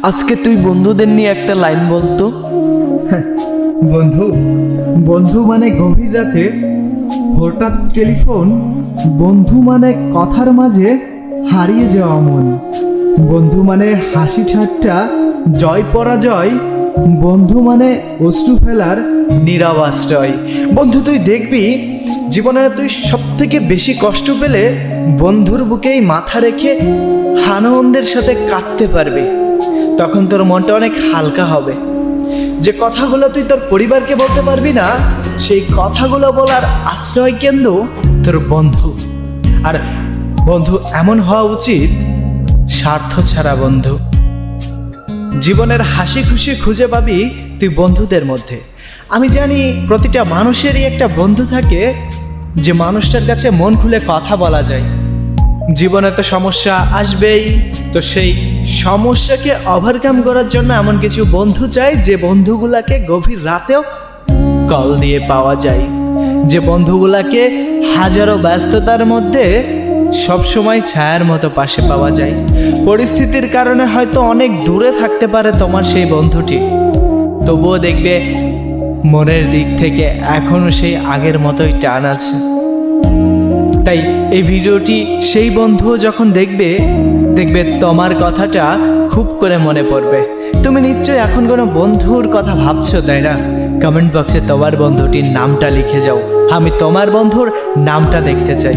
আজকে তুই বন্ধুদের নিয়ে একটা লাইন বলতো। বন্ধু বন্ধু মানে গভীর রাতে হঠাৎ টেলিফোন, বন্ধু মানে কথার মাঝে হারিয়ে যাওয়া মন, বন্ধু মানে হাসি ঠাট্টা জয় পরাজয়, বন্ধু মানে অশ্রু ফেলার নীরব আশ্রয়। বন্ধু তুই দেখবি জীবনে তুই সব থেকে বেশি কষ্ট পেলে বন্ধুর বুকেই মাথা রেখে আনন্দের সাথে কাঁদতে পারবি। তখন তোর মনটা অনেক হালকা হবে। যে কথাগুলো তুই তোর পরিবারকে বলতে পারবি না, সেই কথাগুলো বলার আশ্রয় কেন্দ্র তোর বন্ধু। আর বন্ধু এমন হওয়া উচিত স্বার্থ ছাড়া বন্ধু। জীবনের হাসি খুশি খুঁজে পাবি তুই বন্ধুদের মধ্যে। আমি জানি প্রতিটা মানুষেরই একটা বন্ধু থাকে, যে মানুষটার কাছে মন খুলে কথা বলা যায়। জীবনে তো সমস্যা আসবেই, তো সেই সমস্যাকে ওভারকাম করার জন্য এমন কিছু বন্ধু চাই, যে বন্ধুগুলাকে গভীর রাতেও কল দিয়ে পাওয়া যায়, যে বন্ধুগুলাকে হাজারো ব্যস্ততার মধ্যে সবসময় ছায়ার মতো পাশে পাওয়া যায়। পরিস্থিতির কারণে হয়তো অনেক দূরে থাকতে পারে তোমার সেই বন্ধুটি, তবুও দেখবে মনের দিক থেকে এখনো সেই আগের মতোই টান আছে। তাই এই ভিডিওটি সেই বন্ধুও যখন দেখবে তোমার কথাটা খুব করে মনে পড়বে। তুমি নিশ্চয়ই এখন কোনো বন্ধুর কথা ভাবছো, তাই না? কমেন্ট বক্সে তোমার বন্ধুটির নামটা লিখে যাও, আমি তোমার বন্ধুর নামটা দেখতে চাই।